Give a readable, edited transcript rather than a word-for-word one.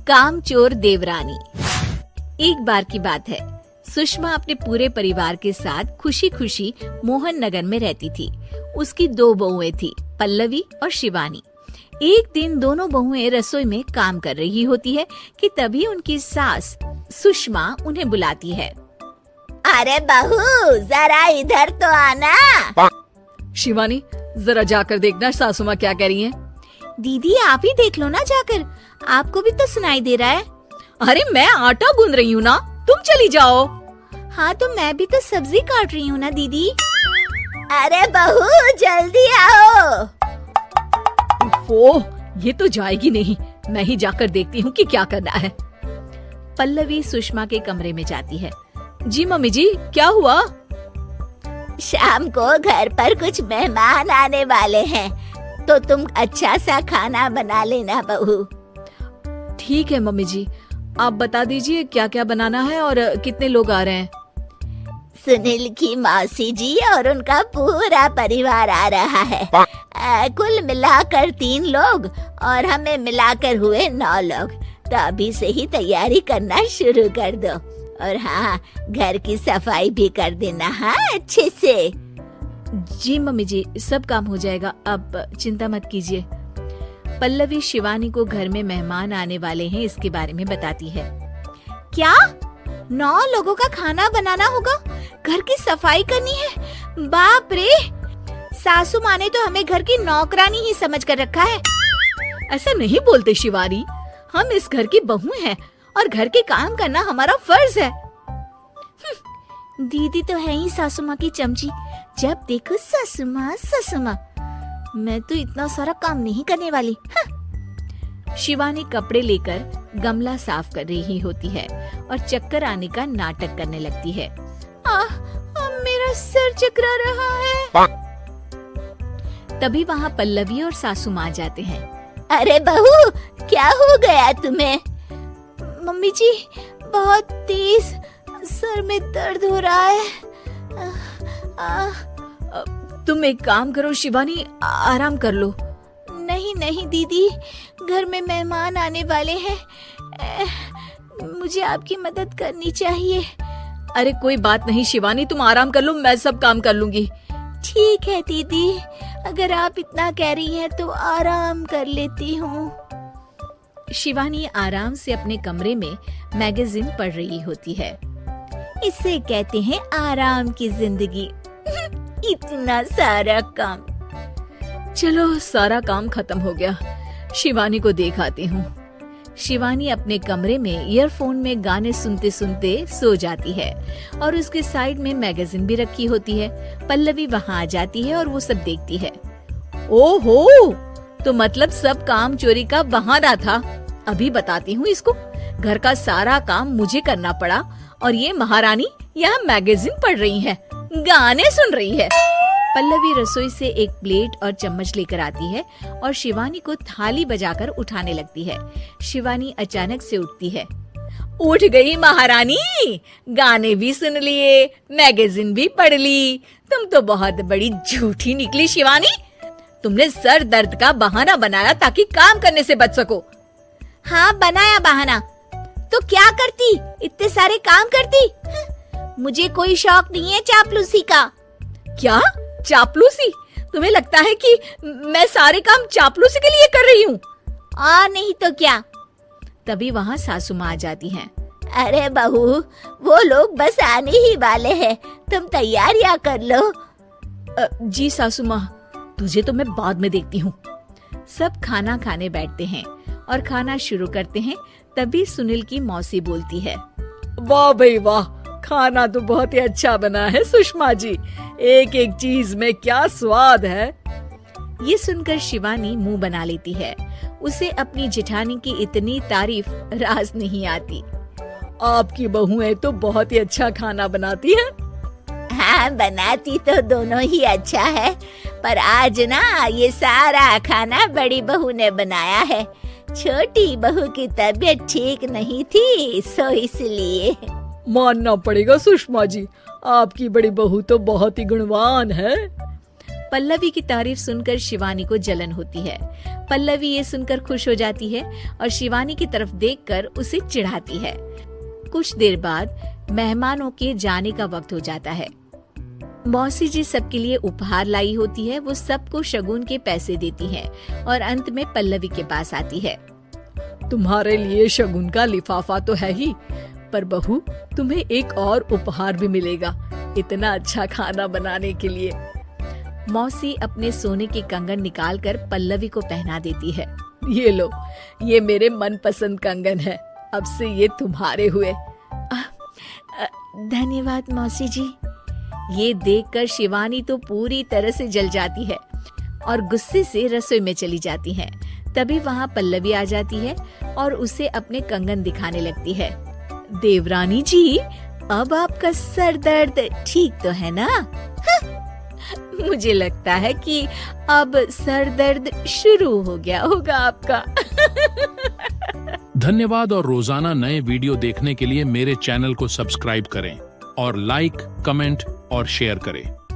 कामचोर देवरानी। एक बार की बात है, सुषमा अपने पूरे परिवार के साथ खुशी खुशी मोहन नगर में रहती थी। उसकी 2 बहुएं थी, पल्लवी और शिवानी। एक दिन दोनों बहुएं रसोई में काम कर रही होती है कि तभी उनकी सास सुषमा उन्हें बुलाती है। अरे बहू, जरा इधर तो आना। शिवानी, जरा जाकर देखना सासू माँ क्या कह रही हैं। दीदी आप ही देख लो ना जाकर, आपको भी तो सुनाई दे रहा है। अरे मैं आटा गूंद रही हूँ ना, तुम चली जाओ। हाँ तो मैं भी तो सब्जी काट रही हूँ ना दीदी। अरे बहू जल्दी आओ। ओह, ये तो जाएगी नहीं, मैं ही जाकर देखती हूँ कि क्या करना है। पल्लवी सुषमा के कमरे में जाती है। जी मम्मी जी, क्या हुआ? शाम को घर पर कुछ मेहमान आने वाले हैं, तो तुम अच्छा सा खाना बना लेना बहू। ठीक है मम्मी जी, आप बता दीजिए क्या क्या बनाना है और कितने लोग आ रहे हैं। सुनील की मौसी जी और उनका पूरा परिवार आ रहा है। कुल मिलाकर 3 लोग और हमें मिलाकर हुए 9 लोग। तो अभी से ही तैयारी करना शुरू कर दो। और हाँ, घर की सफाई भी कर देना, हाँ अच्छे से। जी मम्मी जी, सब काम हो जाएगा, आप चिंता मत कीजिए। पल्लवी शिवानी को घर में मेहमान आने वाले हैं इसके बारे में बताती है। क्या 9 लोगों का खाना बनाना होगा, घर की सफाई करनी है? बाप रे, सासू माँ ने तो हमें घर की नौकरानी ही समझ कर रखा है। ऐसा नहीं बोलते शिवानी, हम इस घर की बहू हैं और घर के काम करना हमारा फर्ज है। दीदी तो है ही सासू माँ की चमची, जब देखो सासू माँ सासू माँ। मैं तो इतना सारा काम नहीं करने वाली। शिवानी कपड़े लेकर गमला साफ कर रही होती है और चक्कर आने का नाटक करने लगती है। मेरा सर चकरा रहा है। तभी वहाँ पल्लवी और सासू माँ जाते हैं। अरे बहू, क्या हो गया तुम्हें? मम्मी जी, बहुत तेज सर में दर्द हो रहा है। तुम एक काम करो शिवानी, आराम कर लो। नहीं नहीं दीदी, घर में मेहमान आने वाले हैं, मुझे आपकी मदद करनी चाहिए। अरे कोई बात नहीं शिवानी, तुम आराम कर लो, मैं सब काम कर लूंगी। ठीक है दीदी, अगर आप इतना कह रही हैं तो आराम कर लेती हूँ। शिवानी आराम से अपने कमरे में मैगजीन पढ़ रही होती है। इसे कहते हैं आराम की जिंदगी। इतना सारा काम। चलो सारा काम खत्म हो गया, शिवानी को देख आती हूँ। शिवानी अपने कमरे में ईयरफोन में गाने सुनते सुनते सो जाती है और उसके साइड में मैगजीन भी रखी होती है। पल्लवी वहाँ आ जाती है और वो सब देखती है। ओहो, तो मतलब सब काम चोरी का बहाना था। अभी बताती हूँ इसको। घर का सारा काम मुझे करना पड़ा और ये महारानी यहाँ मैगजीन पढ़ रही है, गाने सुन रही है। पल्लवी रसोई से एक प्लेट और चम्मच लेकर आती है और शिवानी को थाली बजाकर उठाने लगती है। शिवानी अचानक से उठती है। उठ गई महारानी, गाने भी सुन लिए, मैगजीन भी पढ़ ली। तुम तो बहुत बड़ी झूठी निकली शिवानी। तुमने सर दर्द का बहाना बनाया ताकि काम करने से बच सको। हाँ बनाया बहाना, तो क्या करती, इतने सारे काम करती। मुझे कोई शौक नहीं है चापलूसी का। क्या चापलूसी? तुम्हें लगता है कि मैं सारे काम चापलूसी के लिए कर रही हूँ? और नहीं तो क्या। तभी वहाँ सासू माँ आ जाती हैं। अरे बहू, वो लोग बस आने ही वाले हैं, तुम तैयारियां कर लो। जी सासू माँ, तुझे तो मैं बाद में देखती हूँ। सब खाना खाने बैठते हैं और खाना शुरू करते हैं। तभी सुनील की मौसी बोलती है। वाह भाई वाह, खाना तो बहुत ही अच्छा बना है सुषमा जी, एक एक चीज में क्या स्वाद है। ये सुनकर शिवानी मुंह बना लेती है। उसे अपनी जेठानी की इतनी तारीफ रास नहीं आती। आपकी बहुएं तो बहुत ही अच्छा खाना बनाती हैं। हाँ बनाती तो दोनों ही अच्छा है, पर आज ना ये सारा खाना बड़ी बहू ने बनाया है। छोटी बहू की तबीयत ठीक नहीं थी, सो इसलिए। मानना पड़ेगा सुषमा जी, आपकी बड़ी बहू तो बहुत ही गुणवान है। पल्लवी की तारीफ सुनकर शिवानी को जलन होती है। पल्लवी ये सुनकर खुश हो जाती है और शिवानी की तरफ देखकर उसे चिढ़ाती है। कुछ देर बाद मेहमानों के जाने का वक्त हो जाता है। मौसी जी सबके लिए उपहार लाई होती है। वो सबको शगुन के पैसे देती है और अंत में पल्लवी के पास आती है। तुम्हारे लिए शगुन का लिफाफा तो है ही, पर बहू तुम्हें एक और उपहार भी मिलेगा इतना अच्छा खाना बनाने के लिए। मौसी अपने सोने के कंगन निकालकर पल्लवी को पहना देती है। ये लो, ये मेरे मनपसंद कंगन है, अब से ये तुम्हारे हुए। धन्यवाद मौसी जी। ये देखकर शिवानी तो पूरी तरह से जल जाती है और गुस्से से रसोई में चली जाती है। तभी वहाँ पल्लवी आ जाती है और उसे अपने कंगन दिखाने लगती है। देवरानी जी, अब आपका सर दर्द ठीक तो है ना? मुझे लगता है कि अब सर दर्द शुरू हो गया होगा आपका। धन्यवाद। और रोजाना नए वीडियो देखने के लिए मेरे चैनल को सब्सक्राइब करें और लाइक, कमेंट और शेयर करें।